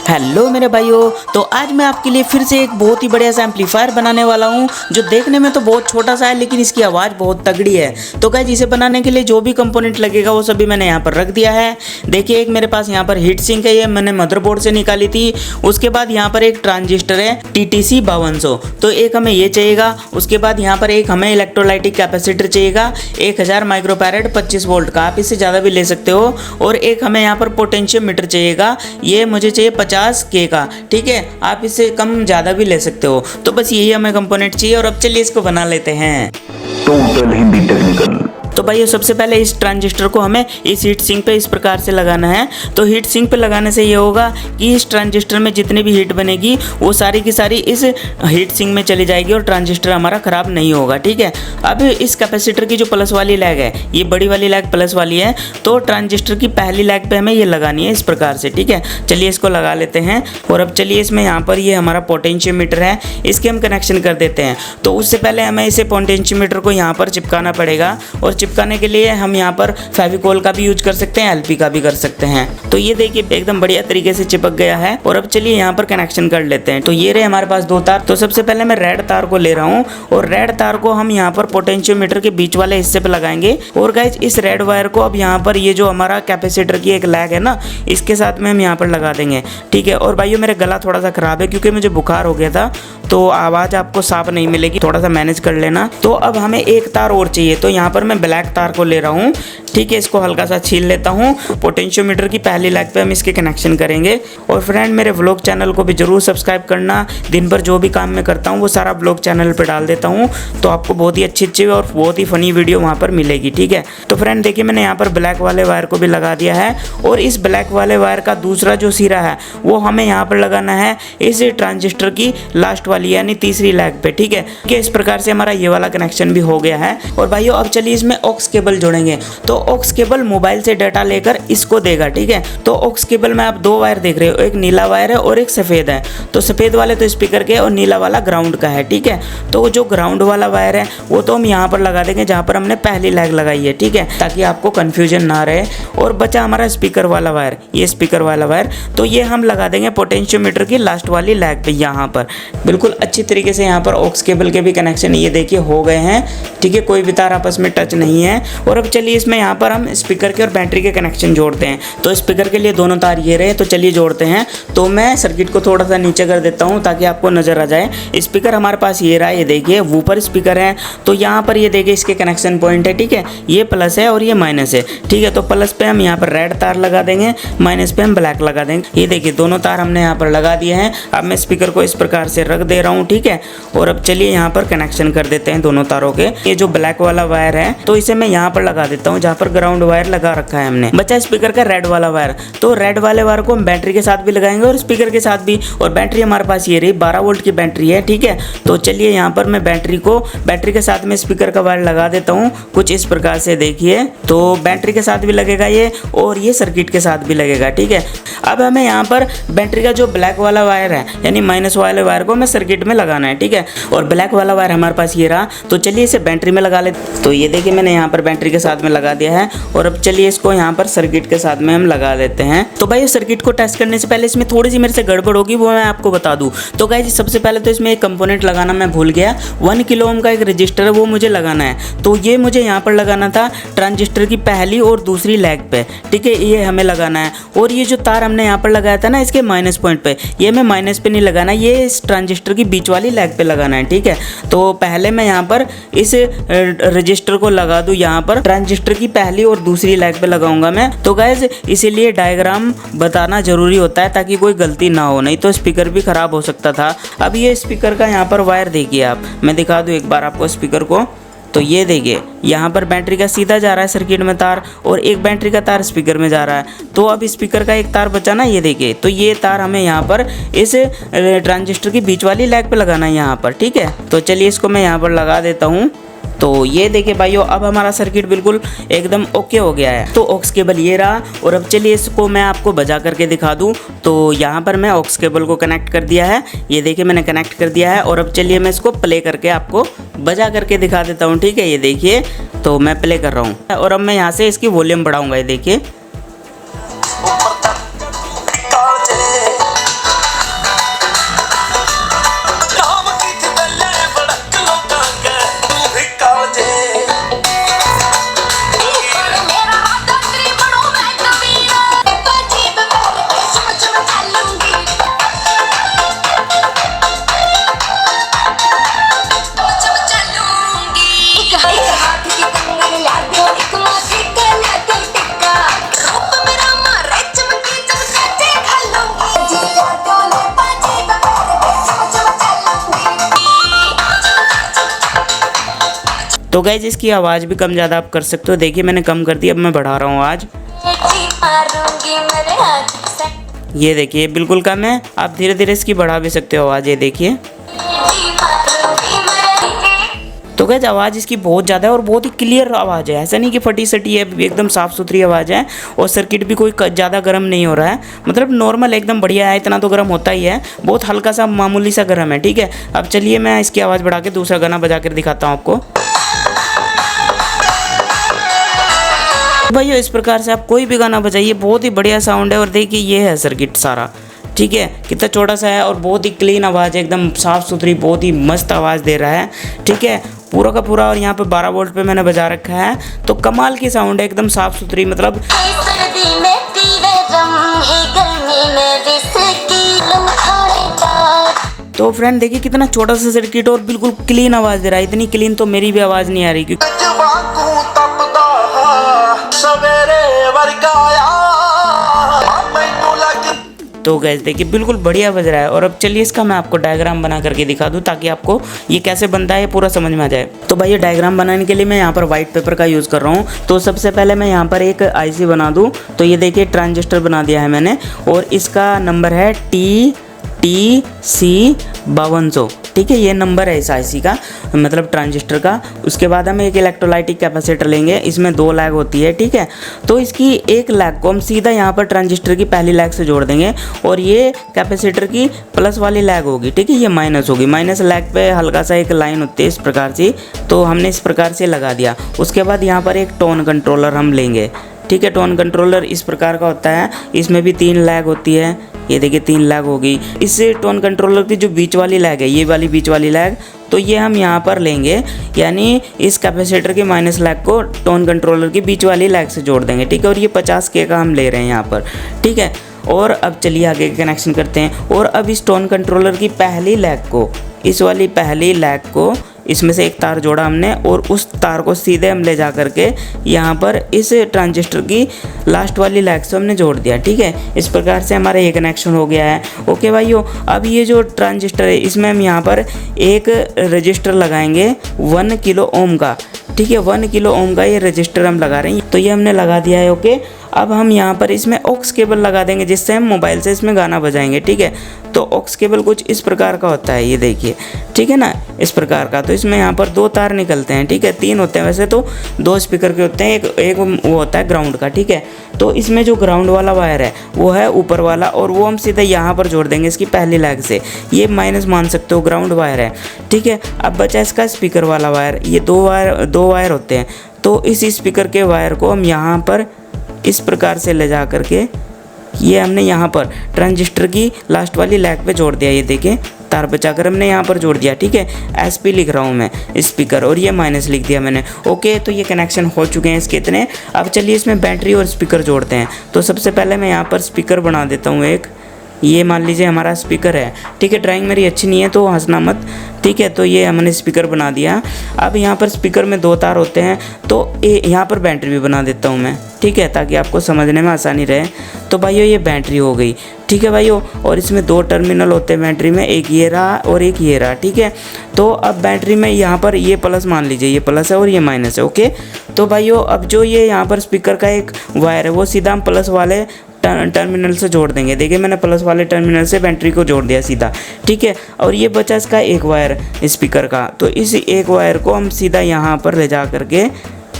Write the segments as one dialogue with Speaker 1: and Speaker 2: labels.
Speaker 1: Hello मेरे भाइयों, तो आज मैं आपके लिए फिर से एक बहुत ही बढ़िया सा एम्पलीफायर बनाने वाला हूँ जो देखने में तो बहुत छोटा सा है लेकिन इसकी आवाज़ बहुत तगड़ी है। तो गाइस इसे बनाने के लिए जो भी कंपोनेंट लगेगा वो सभी मैंने यहाँ पर रख दिया है। देखिए एक मेरे पास यहाँ पर हीट सिंक है, ये मैंने मदरबोर्ड से निकाली थी। उसके बाद यहाँ पर एक ट्रांजिस्टर है TTC 5200, तो एक हमें ये चाहिएगा। उसके बाद यहाँ पर एक हमें इलेक्ट्रोलाइटिक कैपेसिटर चाहिएगा 1000 माइक्रोफैरेड 25 वोल्ट का, आप इससे ज़्यादा भी ले सकते हो। और एक हमें यहाँ पर पोटेंशियोमीटर चाहिएगा, ये मुझे चाहिए 50K का, ठीक है, आप इससे कम ज़्यादा भी ले सकते हो। तो बस यही हमें कंपोनेंट चाहिए और अब चलिए इसको बना लेते हैं।
Speaker 2: Total Hindi technical.
Speaker 1: तो भाई सबसे पहले इस ट्रांजिस्टर को हमें इस हीट सिंक पे इस प्रकार से लगाना है। तो हीट सिंक पे लगाने से ये होगा कि इस ट्रांजिस्टर में जितनी भी हीट बनेगी वो सारी की सारी इस हीट सिंक में चली जाएगी और ट्रांजिस्टर हमारा ख़राब नहीं होगा, ठीक है। अब इस कैपेसिटर की जो प्लस वाली लैग है, ये बड़ी वाली लैग प्लस वाली है, तो ट्रांजिस्टर की पहली लैग पे हमें ये लगानी है इस प्रकार से, ठीक है। चलिए इसको लगा लेते हैं। और अब चलिए इसमें यहाँ पर ये हमारा पोटेंशियोमीटर है, इसके हम कनेक्शन कर देते हैं। तो उससे पहले हमें इसे पोटेंशियोमीटर को यहाँ पर चिपकाना पड़ेगा और चिपकाने के लिए हम यहाँ पर फेविकोल का भी यूज कर सकते हैं, LP का भी कर सकते हैं। तो ये देखिए एकदम बढ़िया तरीके से चिपक गया है। और अब चलिए यहाँ पर कनेक्शन कर लेते हैं। तो ये रहे हमारे पास दो तार। तो सबसे पहले मैं रेड तार को ले रहा हूँ और रेड तार को हम यहाँ पर पोटेंशियोमीटर के बीच वाले हिस्से पे लगाएंगे। और गाइज इस रेड वायर को अब यहाँ पर ये जो हमारा कैपेसिटर की एक लैग है ना, इसके साथ में हम यहाँ पर लगा देंगे, ठीक है। और भाइयों मेरा गला थोड़ा सा खराब है क्योंकि मुझे बुखार हो गया था, तो आवाज़ आपको साफ नहीं मिलेगी, थोड़ा सा मैनेज कर लेना। तो अब हमें एक तार और चाहिए, तो यहाँ पर मैं ब्लैक तार को ले रहा हूँ, ठीक है। इसको हल्का सा छील लेता हूँ। पोटेंशियोमीटर की पहली लैग पे हम इसके कनेक्शन करेंगे। और फ्रेंड मेरे व्लॉग चैनल को भी जरूर सब्सक्राइब करना, दिन भर जो भी काम मैं करता हूँ वो सारा व्लॉग चैनल पे डाल देता हूँ, तो आपको बहुत ही अच्छी और बहुत ही फनी वीडियो वहाँ पर मिलेगी, ठीक है। तो फ्रेंड देखिए मैंने यहाँ पर ब्लैक वाले वायर को भी लगा दिया है। और इस ब्लैक वाले वायर का दूसरा जो सिरा है वो हमें यहाँ पर लगाना है इस ट्रांजिस्टर की लास्ट वाली यानी तीसरी लैग पे, ठीक है। इस प्रकार से हमारा ये वाला कनेक्शन भी हो गया है। और भाइयों अब चलिए इसमें ऑक्स केबल जोड़ेंगे। तो ऑक्स केबल मोबाइल से डाटा लेकर इसको देगा, ठीक है। तो ऑक्स केबल में आप दो वायर देख रहे हो, एक नीला वायर है और एक सफ़ेद है। तो सफ़ेद वाले तो स्पीकर के और नीला वाला ग्राउंड का है, ठीक है। तो जो ग्राउंड वाला वायर है वो तो हम यहाँ पर लगा देंगे जहाँ पर हमने पहली लैग लगाई है, ठीक है, ताकि आपको कन्फ्यूजन ना रहे। और बचा हमारा स्पीकर वाला वायर, ये स्पीकर वाला वायर, तो ये हम लगा देंगे पोटेंशियोमीटर की लास्ट वाली लैग पे यहाँ पर। बिल्कुल अच्छी तरीके से यहाँ पर ऑक्स केबल के भी कनेक्शन ये देखिए हो गए हैं, ठीक है, कोई भी तार आपस में टच नहीं है। और अब चलिए इसमें यहाँ पर हम स्पीकर के और बैटरी के कनेक्शन जोड़ते हैं। तो स्पीकर के लिए दोनों तार ये रहे, तो चलिए जोड़ते हैं। तो मैं सर्किट को थोड़ा सा नीचे कर देता हूँ ताकि आपको नज़र आ जाए। स्पीकर हमारे पास ये रहा, ये देखिए वूफर स्पीकर है। तो यहाँ पर ये देखिए इसके कनेक्शन पॉइंट है, ठीक है, ये प्लस है और ये माइनस है, ठीक है। तो प्लस पे हम यहाँ पर रेड तार लगा देंगे, माइनस पे हम ब्लैक लगा देंगे। ये देखिए दोनों तार हमने यहाँ पर लगा दिए हैं। अब मैं स्पीकर को इस प्रकार से रख दे रहा हूँ, ठीक है। और अब चलिए यहाँ पर कनेक्शन कर देते हैं दोनों तारों के। ये जो ब्लैक वाला वायर है तो इसे मैं यहाँ पर लगा देता हूँ जहाँ पर ग्राउंड वायर लगा रखा है हमने। बचा स्पीकर का रेड वाला वायर, तो रेड वाले वायर को हम बैटरी के साथ भी लगाएंगे और स्पीकर के साथ भी। और बैटरी हमारे पास ये रही 12 वोल्ट की बैटरी है, ठीक है। तो चलिए यहाँ पर मैं बैटरी के साथ में स्पीकर का वायर लगा देता हूँ कुछ इस प्रकार से, देखिए। तो बैटरी के साथ भी लगेगा ये और ये सर्किट के साथ भी लगेगा, ठीक है। अब हमें यहाँ पर बैटरी का जो ब्लैक वाला वायर है यानी माइनस वाले वायर को हमें सर्किट में लगाना है, ठीक है। और ब्लैक वाला वायर हमारे पास ये रहा, तो चलिए इसे बैटरी में लगा लेते। तो ये देखिए मैंने यहाँ पर बैटरी के साथ में लगा दिया है। और अब चलिए इसको यहाँ पर सर्किट के साथ में हम लगा देते हैं। तो भाई सर्किट को टेस्ट करने से पहले इसमें थोड़ी सी मेरे से गड़बड़ होगी, वो मैं आपको बता दूं। तो गाइस सबसे पहले तो इसमें एक कंपोनेंट लगाना मैं भूल गया, 1 किलो ओम का एक रजिस्टर है, वो मुझे लगाना है। तो ये मुझे यहाँ पर लगाना था ट्रांजिस्टर की पहली और दूसरी लैग पे, ठीक है, ये हमें लगाना है। और ये जो तार हमने यहाँ पर लगाया था ना इसके माइनस पॉइंट पे, ये मैं माइनस पे नहीं लगाना, ये इस ट्रांजिस्टर की बीच वाली लैग पे लगाना है, ठीक है। तो पहले मैं यहाँ पर इस रजिस्टर को लगा दूँ, यहाँ पर ट्रांजिस्टर की पहली और दूसरी लैग पे लगाऊंगा मैं। तो गाइस इसीलिए डायग्राम बताना जरूरी होता है ताकि कोई गलती ना हो, नहीं तो स्पीकर भी खराब हो सकता था। अब ये स्पीकर का यहाँ पर वायर देखिए आप, मैं दिखा दूँ एक बार आपको स्पीकर को। तो ये देखिए यहाँ पर बैटरी का सीधा जा रहा है सर्किट में तार और एक बैटरी का तार स्पीकर में जा रहा है। तो अब स्पीकर का एक तार बचा ना, ये देखिए, तो ये तार हमें यहाँ पर इस ट्रांजिस्टर की बीच वाली लैग पे लगाना है यहाँ पर, ठीक है। तो चलिए इसको मैं यहाँ पर लगा देता हूँ। तो ये देखिए भाइयों अब हमारा सर्किट बिल्कुल एकदम ओके हो गया है। तो ऑक्स केबल ये रहा। और अब चलिए इसको मैं आपको बजा करके दिखा दूं। तो यहाँ पर मैं ऑक्स केबल को कनेक्ट कर दिया है, ये देखिए मैंने कनेक्ट कर दिया है। और अब चलिए मैं इसको प्ले करके आपको बजा करके दिखा देता हूँ, ठीक है। ये देखिए तो मैं प्ले कर रहा हूँ और अब मैं यहाँ से इसकी वॉल्यूम बढ़ाऊँगा, ये देखिए। तो गाइज इसकी आवाज़ भी कम ज़्यादा आप कर सकते हो। देखिए मैंने कम कर दी, अब मैं बढ़ा रहा हूँ आवाज़। ये देखिए बिल्कुल कम है, आप धीरे धीरे इसकी बढ़ा भी सकते हो आवाज़। ये देखिए तो गाइज आवाज़ इसकी बहुत ज़्यादा है और बहुत ही क्लियर आवाज़ है, ऐसा नहीं कि फटी सटी है, एकदम साफ़ सुथरी आवाज़ है। और सर्किट भी कोई ज़्यादा गर्म नहीं हो रहा है, मतलब नॉर्मल एकदम बढ़िया है। इतना तो गर्म होता ही है, बहुत हल्का सा मामूली सा गर्म है, ठीक है। अब चलिए मैं इसकी आवाज़ बढ़ा के दूसरा गाना बजा कर दिखाता हूँ आपको। भाइयों इस प्रकार से आप कोई भी गाना बजाइए, बहुत ही बढ़िया साउंड है। और देखिए ये है सर्किट सारा, ठीक है, कितना छोटा सा है और बहुत ही क्लीन आवाज़ है, एकदम साफ़ सुथरी, बहुत ही मस्त आवाज़ दे रहा है, ठीक है, पूरा का पूरा। और यहाँ पे 12 वोल्ट पे मैंने बजा रखा है, तो कमाल की साउंड है, एकदम साफ़ सुथरी, मतलब तो फ्रेंड देखिए कितना छोटा सा सर्किट और बिल्कुल क्लीन आवाज़ दे रहा है। इतनी क्लीन तो मेरी भी आवाज़ नहीं आ रही क्योंकि तो गैस देखिए बिल्कुल बढ़िया बज रहा है। और अब चलिए इसका मैं आपको डायग्राम बना करके दिखा दूं ताकि आपको ये कैसे बनता है ये पूरा समझ में आ जाए। तो भाई ये डायग्राम बनाने के लिए मैं यहाँ पर वाइट पेपर का यूज़ कर रहा हूँ। तो सबसे पहले मैं यहाँ पर एक आईसी बना दूँ। तो ये देखिए ट्रांजिस्टर बना दिया है मैंने और इसका नंबर है TTC 5200, ठीक है, ये नंबर है इस आईसी का, मतलब ट्रांजिस्टर का। उसके बाद हम एक इलेक्ट्रोलाइटिक कैपेसिटर लेंगे, इसमें 2 लैग होती है, ठीक है। तो इसकी एक लैग को हम सीधा यहाँ पर ट्रांजिस्टर की पहली लैग से जोड़ देंगे और ये कैपेसिटर की प्लस वाली लैग होगी, ठीक है, ये माइनस होगी। माइनस लैग पे हल्का सा एक लाइन होती है इस प्रकार से, तो हमने इस प्रकार से लगा दिया। उसके बाद यहाँ पर एक टोन कंट्रोलर हम लेंगे, ठीक है। टोन कंट्रोलर इस प्रकार का होता है, इसमें भी 3 लैग होती है, ये देखिए 3 लैग होगी। इस टोन कंट्रोलर की जो बीच वाली लैग है, ये वाली बीच वाली लैग, तो ये हम यहाँ पर लेंगे, यानी इस कैपेसिटर के माइनस लैग को टोन कंट्रोलर की बीच वाली लैग से जोड़ देंगे, ठीक है। और ये 50K का हम ले रहे हैं यहाँ पर, ठीक है। और अब चलिए आगे कनेक्शन करते हैं। और अब इस टोन कंट्रोलर की पहली लैग को, इस वाली पहली लैग को, इसमें से एक तार जोड़ा हमने और उस तार को सीधे हम ले जा करके यहाँ पर इस ट्रांजिस्टर की लास्ट वाली लैग से हमने जोड़ दिया, ठीक है। इस प्रकार से हमारा ये कनेक्शन हो गया है। ओके भाइयों, अब ये जो ट्रांजिस्टर है इसमें हम यहाँ पर एक रजिस्टर लगाएंगे 1 किलो ओम का, ठीक है, 1 किलो ओम का ये रजिस्टर हम लगा रहे हैं। तो ये हमने लगा दिया है, ओके। अब हम यहाँ पर इसमें ऑक्स केबल लगा देंगे जिससे हम मोबाइल से इसमें गाना बजाएंगे, ठीक है। तो ऑक्स केबल कुछ इस प्रकार का होता है, ये देखिए, ठीक है ना, इस प्रकार का। तो इसमें यहाँ पर 2 तार निकलते हैं, ठीक है, 3 होते हैं वैसे तो, 2 स्पीकर के होते हैं, एक वो होता है ग्राउंड का, ठीक है। तो इसमें जो ग्राउंड वाला वायर है वो है ऊपर वाला और वो हम सीधा यहाँ पर जोड़ देंगे इसकी पहली लैग से, ये माइनस मान सकते हो, ग्राउंड वायर है, ठीक है। अब बचा इसका स्पीकर वाला वायर, ये 2 वायर होते हैं। तो इस स्पीकर के वायर को हम यहाँ पर इस प्रकार से ले जा करके ये हमने यहाँ पर ट्रांजिस्टर की लास्ट वाली लैग पे जोड़ दिया, ये देखें, तार बचाकर हमने यहाँ पर जोड़ दिया, ठीक है। SP लिख रहा हूँ मैं स्पीकर और ये माइनस लिख दिया मैंने, ओके। तो ये कनेक्शन हो चुके हैं इसके इतने। अब चलिए इसमें बैटरी और स्पीकर जोड़ते हैं। तो सबसे पहले मैं यहाँ पर स्पीकर बना देता हूँ एक, ये मान लीजिए हमारा स्पीकर है, ठीक है। ड्राइंग मेरी अच्छी नहीं है तो हंसना मत, ठीक है। तो ये हमने स्पीकर बना दिया। अब यहाँ पर स्पीकर में 2 तार होते हैं, तो यहाँ पर बैटरी भी बना देता हूँ मैं, ठीक है, ताकि आपको समझने में आसानी रहे। तो भाइयों ये बैटरी हो गई, ठीक है भाइयों। और इसमें 2 टर्मिनल होते हैं बैटरी में, एक ये रहा और एक ये रहा, ठीक है। तो अब बैटरी में यहाँ पर ये प्लस मान लीजिए, ये प्लस है और ये माइनस है, ओके। तो भाइयों अब जो ये यहाँ पर स्पीकर का एक वायर है वो सीधा हम प्लस वाले टर्मिनल से जोड़ देंगे। देखिए मैंने प्लस वाले टर्मिनल से बैटरी को जोड़ दिया सीधा, ठीक है। और ये बचा इसका एक वायर स्पीकर का, तो इस एक वायर को हम सीधा यहाँ पर ले जा करके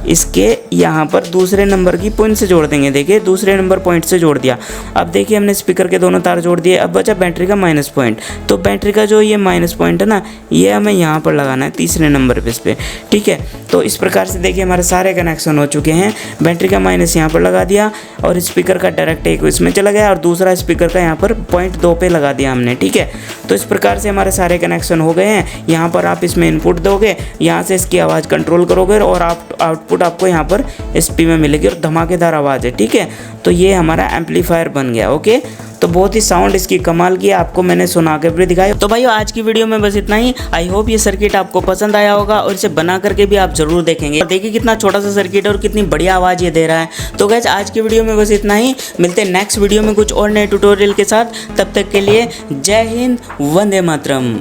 Speaker 1: इसके यहाँ पर दूसरे नंबर की पॉइंट से जोड़ देंगे। देखिए दूसरे नंबर पॉइंट से जोड़ दिया। अब देखिए हमने स्पीकर के दोनों तार जोड़ दिए। अब बचा बैटरी का माइनस पॉइंट। तो बैटरी का जो ये माइनस पॉइंट है ना, ये हमें यहाँ पर लगाना है तीसरे नंबर पे इस पर, ठीक है। तो इस प्रकार से देखिए हमारे सारे कनेक्शन हो चुके हैं। बैटरी का माइनस यहाँ पर लगा दिया और स्पीकर का डायरेक्ट एक इसमें चला गया और दूसरा स्पीकर का यहाँ पर पॉइंट 2 पे लगा दिया हमने, ठीक है। तो इस प्रकार से हमारे सारे कनेक्शन हो गए हैं। यहाँ पर आप इसमें इनपुट दोगे, यहाँ से इसकी आवाज़ कंट्रोल करोगे और आउटपुट आपको यहाँ पर SP में मिलेगी और धमाकेदार आवाज़ है, ठीक है। तो ये हमारा एम्पलीफायर बन गया, ओके। तो बहुत ही साउंड इसकी कमाल की, आपको मैंने सुना के भी दिखाया। तो भाई आज की वीडियो में बस इतना ही। आई होप ये सर्किट आपको पसंद आया होगा और इसे बना करके भी आप जरूर देखेंगे। देखिए कितना छोटा सा सर्किट और कितनी बढ़िया आवाज़ ये दे रहा है। तो गाइस आज की वीडियो में बस इतना ही, मिलते हैं नेक्स्ट वीडियो में कुछ और नए ट्यूटोरियल के साथ। तब तक के लिए जय हिंद, वंदे मातरम।